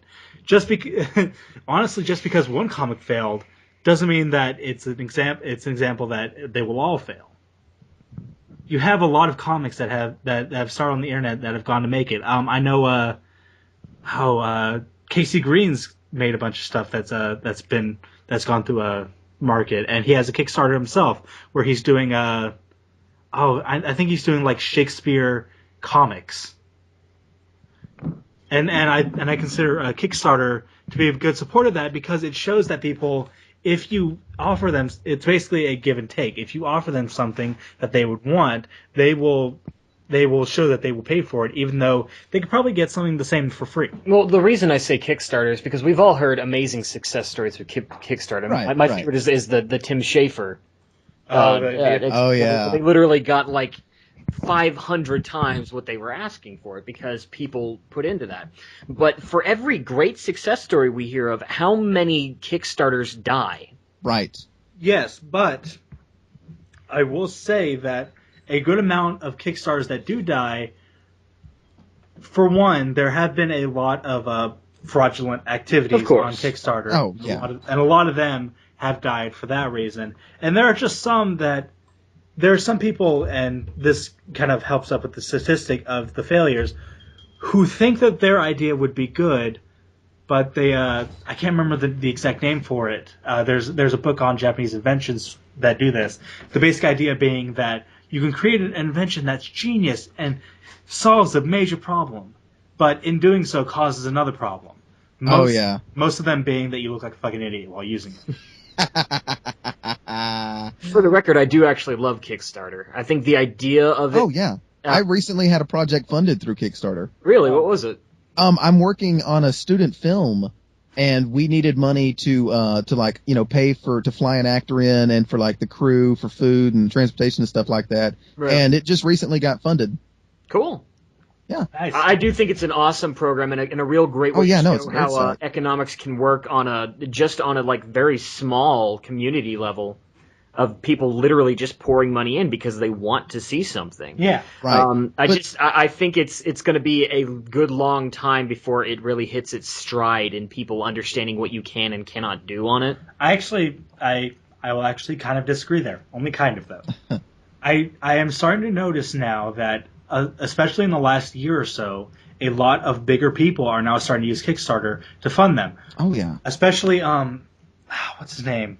Honestly, just because one comic failed doesn't mean that it's an example that they will all fail. You have a lot of comics that have started on the internet that have gone to make it. I know how Casey Green's made a bunch of stuff that's gone through a market, and he has a Kickstarter himself where he's doing I think he's doing like Shakespeare comics. And I consider a Kickstarter to be a good support of that because it shows that people, if you offer them, it's basically a give and take. If you offer them something that they would want, they will show that they will pay for it, even though they could probably get something the same for free. Well, the reason I say Kickstarter is because we've all heard amazing success stories with Kickstarter. Right, my favorite is the Tim Schafer. Yeah. They literally got like 500 times what they were asking for it because people put into that. But for every great success story we hear of, how many Kickstarters die? Right. Yes, but I will say that a good amount of Kickstarters that do die, for one, there have been a lot of fraudulent activities on Kickstarter. Oh, yeah. And a lot of them have died for that reason. And there are just some that... There are some people, and this kind of helps up with the statistic of the failures, who think that their idea would be good, but they I can't remember the exact name for it. There's a book on Japanese inventions that do this. The basic idea being that you can create an invention that's genius and solves a major problem, but in doing so causes another problem. Most of them being that you look like a fucking idiot while using it. For the record, I do actually love Kickstarter. I think the idea of it... Oh, yeah. I recently had a project funded through Kickstarter. Really? What was it? I'm working on a student film, and we needed money to pay to fly an actor in and for like the crew, for food and transportation and stuff like that. Right. And it just recently got funded. Cool. Yeah. Nice. I do think it's an awesome program and a real great way to show how economics can work on a very small community level of people literally just pouring money in because they want to see something. Yeah. Right. I think it's going to be a good long time before it really hits its stride in people understanding what you can and cannot do on it. I will actually kind of disagree there. Only kind of, though. I am starting to notice now that especially in the last year or so, a lot of bigger people are now starting to use Kickstarter to fund them. Oh, yeah. Especially, what's his name?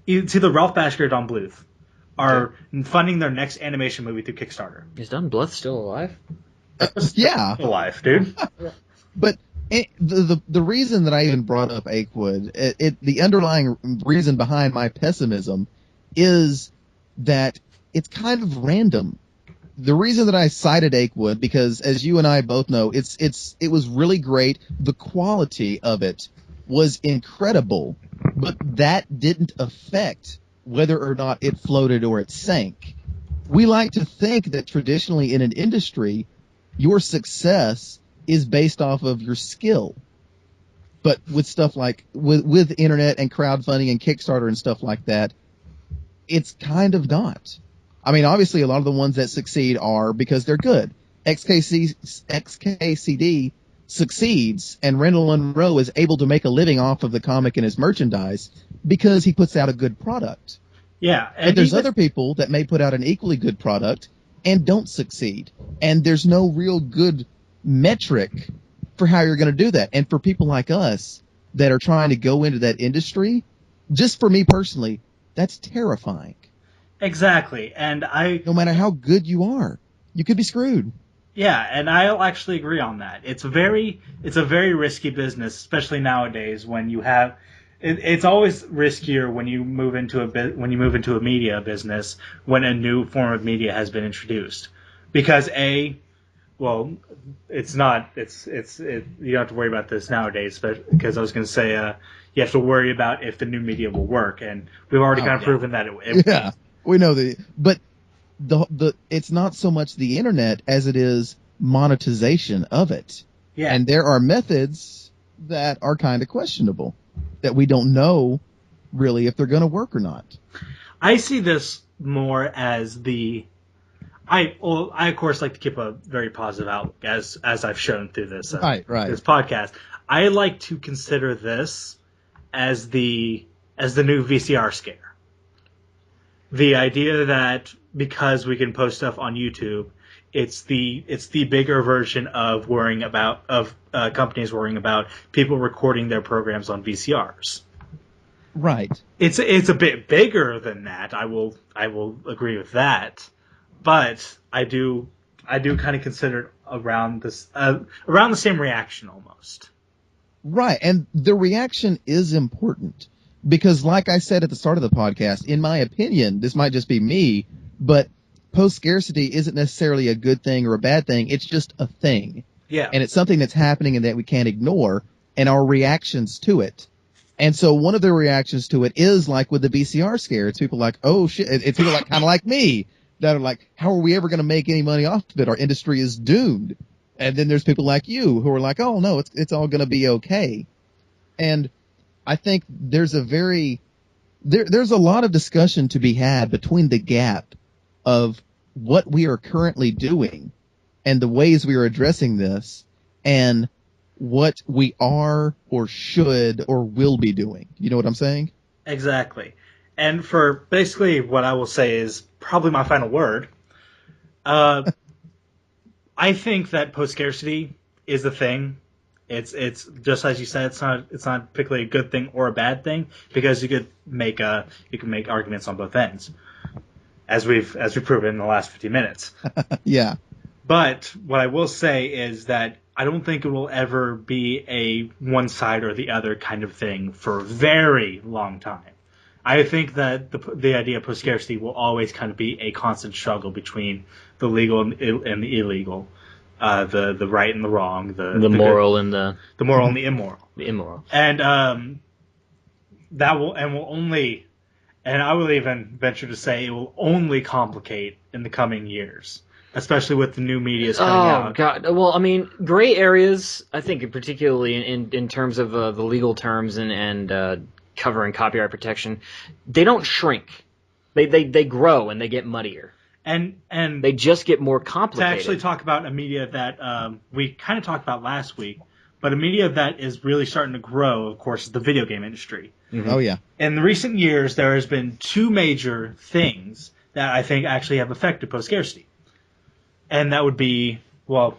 It's either Ralph Bashker or Don Bluth are funding their next animation movie through Kickstarter. Is Don Bluth still alive? Yeah. Still alive, dude. But the reason that I even brought up Achewood, the underlying reason behind my pessimism is that it's kind of random. The reason that I cited Achewood, because as you and I both know, it was really great. The quality of it was incredible, but that didn't affect whether or not it floated or it sank. We like to think that traditionally in an industry, your success is based off of your skill. But with stuff like with internet and crowdfunding and Kickstarter and stuff like that, it's kind of not. I mean, obviously, a lot of the ones that succeed are because they're good. XKCD succeeds and Randall Munroe is able to make a living off of the comic and his merchandise because he puts out a good product. Yeah. And there's other people that may put out an equally good product and don't succeed. And there's no real good metric for how you're going to do that. And for people like us that are trying to go into that industry, just for me personally, that's terrifying. Exactly. And no matter how good you are, you could be screwed. Yeah, and I'll actually agree on that. It's a very risky business, especially nowadays when you have. It's always riskier when you move into a media business when a new form of media has been introduced, because it's not. You don't have to worry about this nowadays, because I was going to say you have to worry about if the new media will work, and we've already kind of proven that it. Yeah, we know that, but. It's not so much the internet as it is monetization of it. Yeah. And there are methods that are kind of questionable that we don't know really if they're going to work or not. I see this more as I of course like to keep a very positive outlook as I've shown through this this podcast. I like to consider this as the new VCR scare. The idea that because we can post stuff on YouTube, it's the bigger version of companies worrying about people recording their programs on VCRs. Right. It's a bit bigger than that. I will agree with that, but I do kind of consider it around the same reaction almost. Right, and the reaction is important. Because like I said at the start of the podcast, in my opinion, this might just be me, but post-scarcity isn't necessarily a good thing or a bad thing. It's just a thing. Yeah. And it's something that's happening and that we can't ignore, and our reactions to it. And so one of the reactions to it is like with the VCR scare. It's people like, oh shit. It's people like kind of like me that are like, how are we ever going to make any money off of it? Our industry is doomed. And then there's people like you who are like, oh no, it's all going to be okay. And I think there's there's a lot of discussion to be had between the gap of what we are currently doing and the ways we are addressing this and what we are or should or will be doing. You know what I'm saying? Exactly. And for basically what I will say is probably my final word. I think that post-scarcity is the thing. It's just as you said. It's not particularly a good thing or a bad thing because you can make arguments on both ends, as we've proven in the last 50 minutes. Yeah. But what I will say is that I don't think it will ever be a one side or the other kind of thing for a very long time. I think that the idea of post-scarcity will always kind of be a constant struggle between the legal and the illegal. The right and the wrong, the moral good, and the moral and the immoral. The immoral. And that will only, and I will even venture to say it will only complicate in the coming years, especially with the new media coming out. Oh God! Well, I mean, gray areas. I think particularly in terms of the legal terms and covering copyright protection, they don't shrink. They grow and they get muddier. And they just get more complicated. To actually talk about a media that we kind of talked about last week, but a media that is really starting to grow, of course, is the video game industry. Mm-hmm. Oh, yeah. In the recent years, there has been two major things that I think actually have affected post-scarcity. And that would be, well,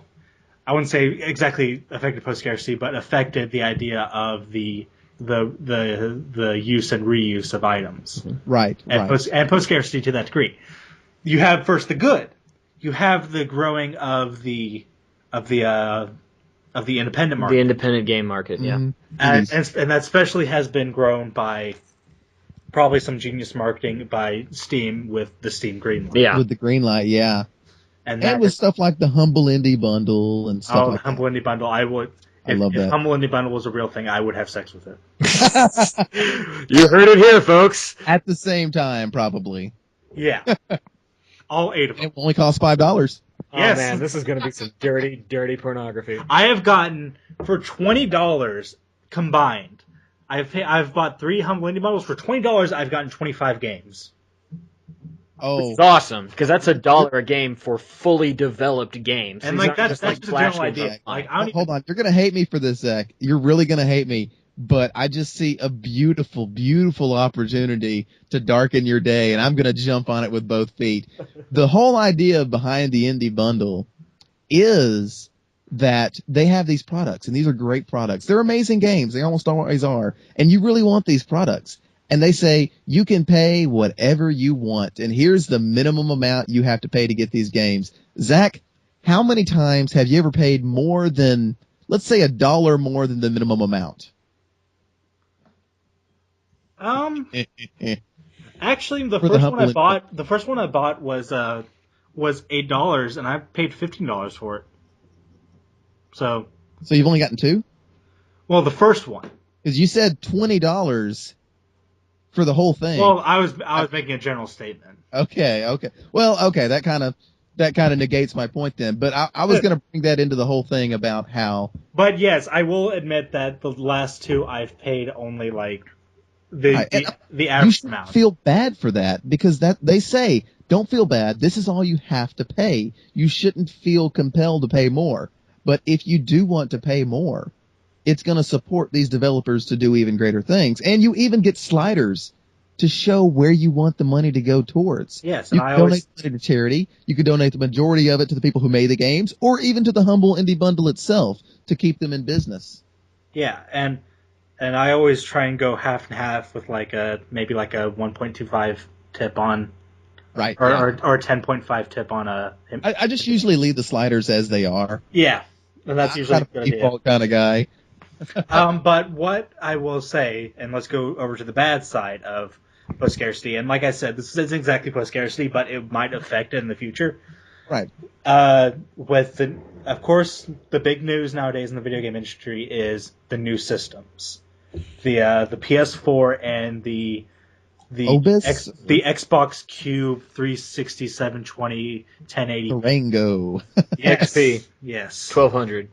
I wouldn't say exactly affected post-scarcity, but affected the idea of the use and reuse of items. Right. And post-scarcity to that degree. You have first the good. You have the growing of the independent market. The independent game market, yeah. Mm-hmm. And that especially has been grown by probably some genius marketing by Steam with the Steam Greenlight. Yeah. With the Greenlight, yeah. And with stuff like the Humble Indie Bundle and stuff like that. Humble Indie Bundle. I love that. If Humble Indie Bundle was a real thing, I would have sex with it. You heard it here, folks. At the same time, probably. Yeah. All 8 of them. It only costs $5. Oh, yes. Man, this is going to be some dirty, dirty pornography. I have gotten, for $20 combined, I've bought 3 Humble Indie Bundles. For $20, I've gotten 25 games. Which is awesome, because that's $1 a game for fully developed games. And These like aren't that's just the Flash general games idea. online. Like I don't Hold on, you're gonna hate me for this, Zach. You're really gonna hate me, but I just see a beautiful, beautiful opportunity to darken your day, and I'm gonna jump on it with both feet. The whole idea behind the indie bundle is that they have these products, and these are great products. They're amazing games. They almost always are, and you really want these products. And they say you can pay whatever you want, and here's the minimum amount you have to pay to get these games. Zach, how many times have you ever paid more than, let's say, $1 more than the minimum amount? Actually, the For the first one I bought was $8, and I paid $15 for it. So you've only gotten two? Well, the first one. Because you said $20 for the whole thing. Well, I was making a general statement. Okay. Well, okay, that kind of negates my point then. But I was going to bring that into the whole thing about how. But yes, I will admit that the last two I've paid only like the average you should amount. Feel bad for that, because that they say don't feel bad. This is all you have to pay. You shouldn't feel compelled to pay more. But if you do want to pay more, it's going to support these developers to do even greater things. And you even get sliders to show where you want the money to go towards. Yes, you can donate money to charity. You could donate the majority of it to the people who made the games, or even to the humble indie bundle itself to keep them in business. Yeah, and I always try and go half and half with maybe like a 1.25 tip on, right, or 10.5 tip on a. I just usually leave the sliders as they are. Yeah, and that's usually a good default kind of guy. But what I will say, and let's go over to the bad side of post-scarcity, and like I said, this isn't exactly post-scarcity, but it might affect it in the future. Right. Of course, the big news nowadays in the video game industry is the new systems. The PS4 and the Xbox Cube 360, 720, 1080. Rango. Yes. XP. Yes. 1200.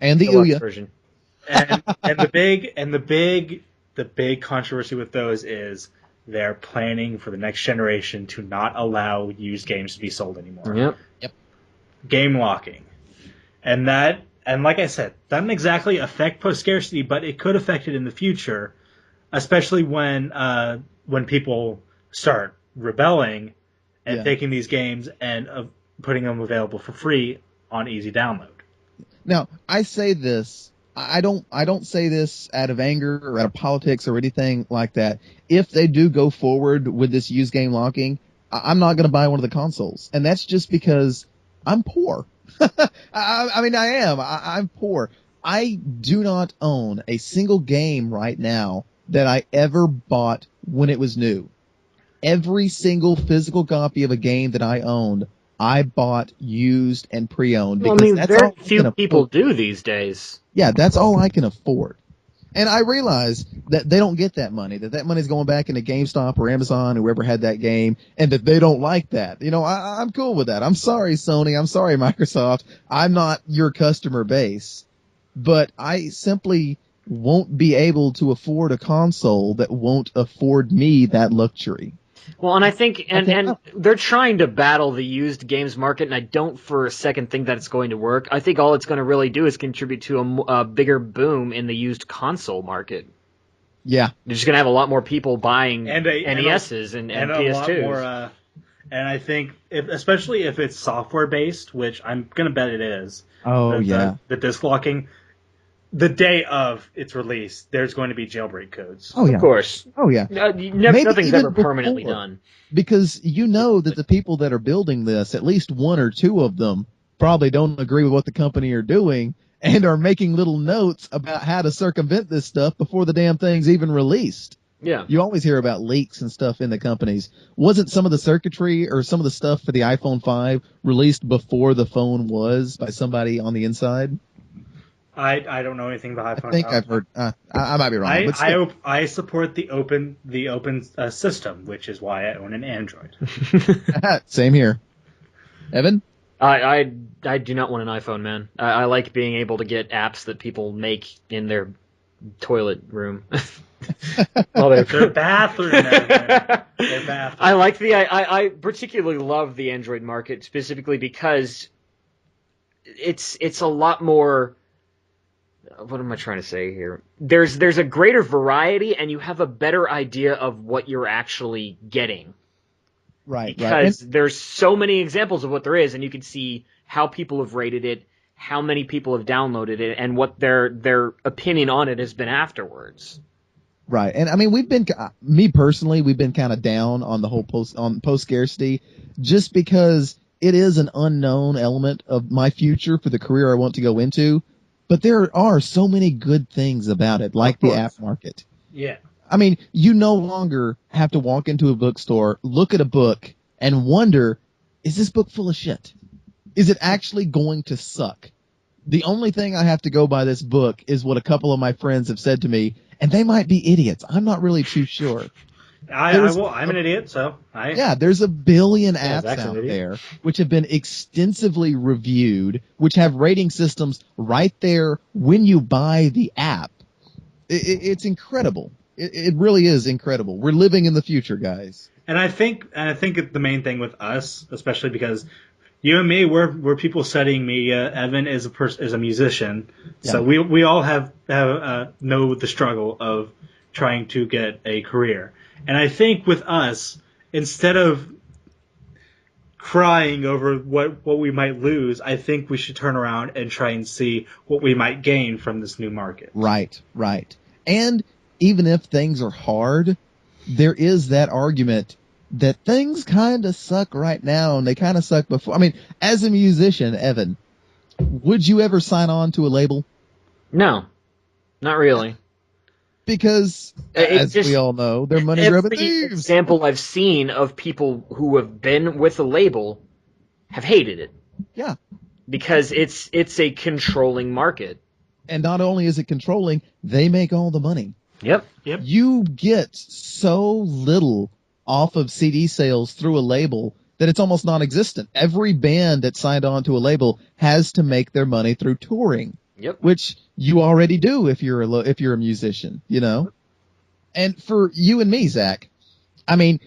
And the Ouya version. And the big controversy with those is they're planning for the next generation to not allow used games to be sold anymore. Yep. Game locking. And like I said, that doesn't exactly affect post-scarcity, but it could affect it in the future, especially when people start rebelling and taking these games and putting them available for free on easy download. Now, I say this, I don't say this out of anger or out of politics or anything like that. If they do go forward with this used game locking, I'm not going to buy one of the consoles. And that's just because I'm poor. I mean, I am. I'm poor. I do not own a single game right now that I ever bought when it was new. Every single physical copy of a game that I owned, I bought used and pre-owned. Well, I mean, very few people do these days. Yeah, that's all I can afford. And I realize that they don't get that money, that money's going back into GameStop or Amazon, whoever had that game, and that they don't like that. You know, I'm cool with that. I'm sorry, Sony. I'm sorry, Microsoft. I'm not your customer base. But I simply won't be able to afford a console that won't afford me that luxury. Well, and I think, and they're trying to battle the used games market, and I don't for a second think that it's going to work. I think all it's going to really do is contribute to a bigger boom in the used console market. Yeah. You're just going to have a lot more people buying NESs and PS2s. A lot more, and I think, especially if it's software-based, which I'm going to bet it is. Oh, the disc locking. The day of its release, there's going to be jailbreak codes. Oh, yeah. Of course. Oh, yeah. Nothing's ever permanently done. Because you know that the people that are building this, at least one or two of them, probably don't agree with what the company are doing and are making little notes about how to circumvent this stuff before the damn thing's even released. Yeah. You always hear about leaks and stuff in the companies. Wasn't some of the circuitry or some of the stuff for the iPhone 5 released before the phone was by somebody on the inside? I don't know anything about iPhone. I think I've heard. I might be wrong. I support the open system, which is why I own an Android. Same here. Evan? I do not want an iPhone, man. I like being able to get apps that people make in their toilet room. Their bathroom. Their bathroom. I like I particularly love the Android market specifically because it's a lot more. What am I trying to say here? There's a greater variety, and you have a better idea of what you're actually getting. Right. Because there's so many examples of what there is, and you can see how people have rated it, how many people have downloaded it, and what their opinion on it has been afterwards. Right. And I mean, me personally, we've been kind of down on the whole post scarcity just because it is an unknown element of my future for the career I want to go into. But there are so many good things about it, like the app market. Yeah. I mean, you no longer have to walk into a bookstore, look at a book, and wonder, is this book full of shit? Is it actually going to suck? The only thing I have to go by this book is what a couple of my friends have said to me, and they might be idiots. I'm not really too sure. I'm an idiot, so Yeah, there's a billion apps out there which have been extensively reviewed, which have rating systems right there when you buy the app. It's incredible. It really is incredible. We're living in the future, guys. And I think the main thing with us, especially because you and me, we're people studying media. Evan is a musician, so we all have know the struggle of trying to get a career. And I think with us, instead of crying over what we might lose, I think we should turn around and try and see what we might gain from this new market. Right. And even if things are hard, there is that argument that things kind of suck right now and they kind of suck before. I mean, as a musician, Evan, would you ever sign on to a label? No, not really. Because, we all know, they're money-grubbing thieves. Every example I've seen of people who have been with a label have hated it. Yeah. Because it's a controlling market. And not only is it controlling, they make all the money. Yep. You get so little off of CD sales through a label that it's almost non-existent. Every band that signed on to a label has to make their money through touring. Yep. Which you already do if you're a musician, you know? And for you and me, Zach, I mean,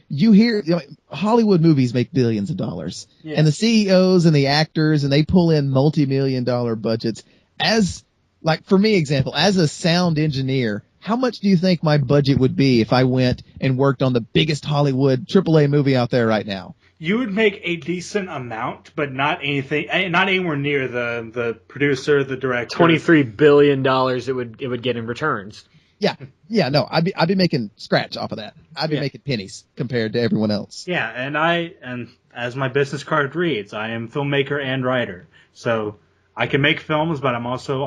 Hollywood movies make billions of dollars. Yeah. And the CEOs and the actors, and they pull in multi-million-dollar budgets. For me, example, as a sound engineer, how much do you think my budget would be if I went and worked on the biggest Hollywood AAA movie out there right now? You would make a decent amount, but not anywhere near the producer, the director. $23 billion it would get in returns. Yeah, no, I'd be making scratch off of that. I'd be making pennies compared to everyone else. Yeah, and as my business card reads, I am filmmaker and writer. So I can make films, but I'm also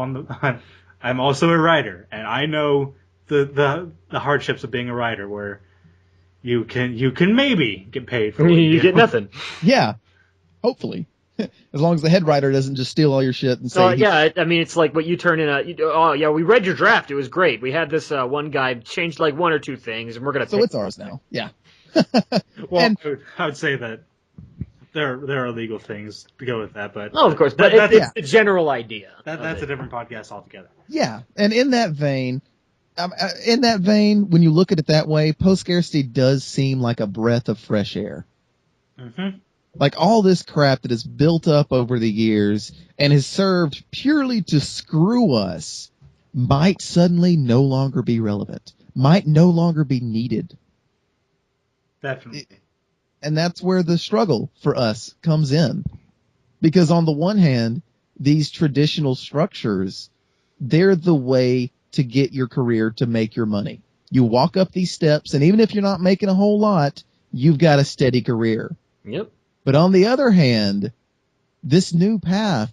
I'm also a writer, and I know the hardships of being a writer, where you can maybe get paid for it. You get nothing. Yeah, hopefully. As long as the head writer doesn't just steal all your shit and say... I mean, it's like what you turn in we read your draft. It was great. We had this one guy changed like one or two things, and we're going to... So it's ours now. Yeah. Well, I would say that there are legal things to go with that, but... Oh, of course, but it's the general idea. That's a different podcast altogether. Yeah, and in that vein, when you look at it that way, post-scarcity does seem like a breath of fresh air. Mm-hmm. Like all this crap that has built up over the years and has served purely to screw us might suddenly no longer be relevant, might no longer be needed. Definitely. And that's where the struggle for us comes in. Because on the one hand, these traditional structures, they're the way to get your career to make your money. You walk up these steps, and even if you're not making a whole lot, you've got a steady career. Yep. But on the other hand, this new path,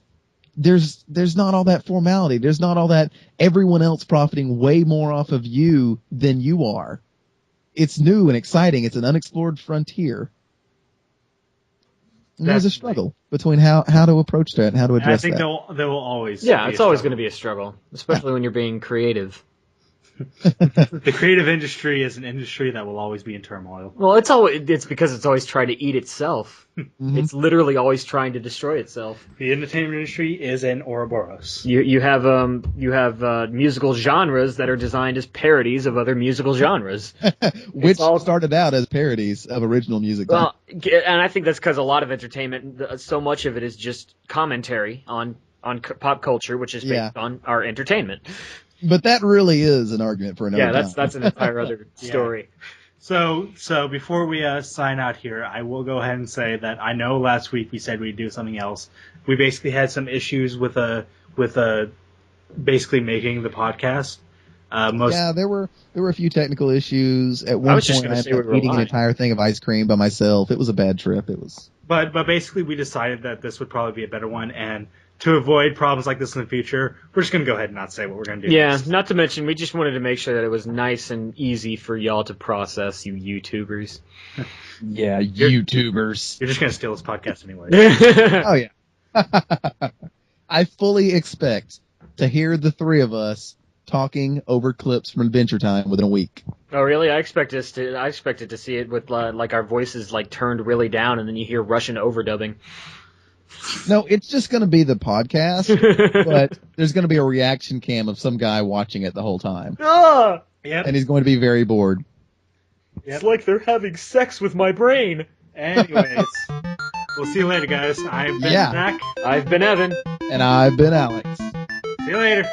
there's not all that formality. There's not all that everyone else profiting way more off of you than you are. It's new and exciting. It's an unexplored frontier. And there's a struggle between how to approach that and how to address that. I think there will always it's always going to be a struggle, especially when you're being creative. The creative industry is an industry that will always be in turmoil. Well, it's because it's always trying to eat itself. Mhm. It's literally always trying to destroy itself. The entertainment industry is an Ouroboros. You have musical genres that are designed as parodies of other musical genres. Which started out as parodies of original music. Well, and I think that's because a lot of entertainment, so much of it is just commentary on pop culture, which is based on our entertainment. But that really is an argument for another time. That's an entire other story. So before we sign out here, I will go ahead and say that I know last week we said we'd do something else. We basically had some issues with basically making the podcast. There were a few technical issues. At one point, I ended up eating an entire thing of ice cream by myself. It was a bad trip. But basically, we decided that this would probably be a better one, and to avoid problems like this in the future, we're just going to go ahead and not say what we're going to do. Yeah, next. Not to mention, we just wanted to make sure that it was nice and easy for y'all to process, you YouTubers. Yeah, YouTubers. You're just going to steal this podcast anyway. Oh, yeah. I fully expect to hear the three of us talking over clips from Adventure Time within a week. Oh, really? I expected to see it with like our voices like turned really down, and then you hear Russian overdubbing. No, it's just going to be the podcast, but there's going to be a reaction cam of some guy watching it the whole time. Yep. And he's going to be very bored. Yep. It's like they're having sex with my brain. Anyways, we'll see you later, guys. I've been Zach. I've been Evan. And I've been Alex. See you later.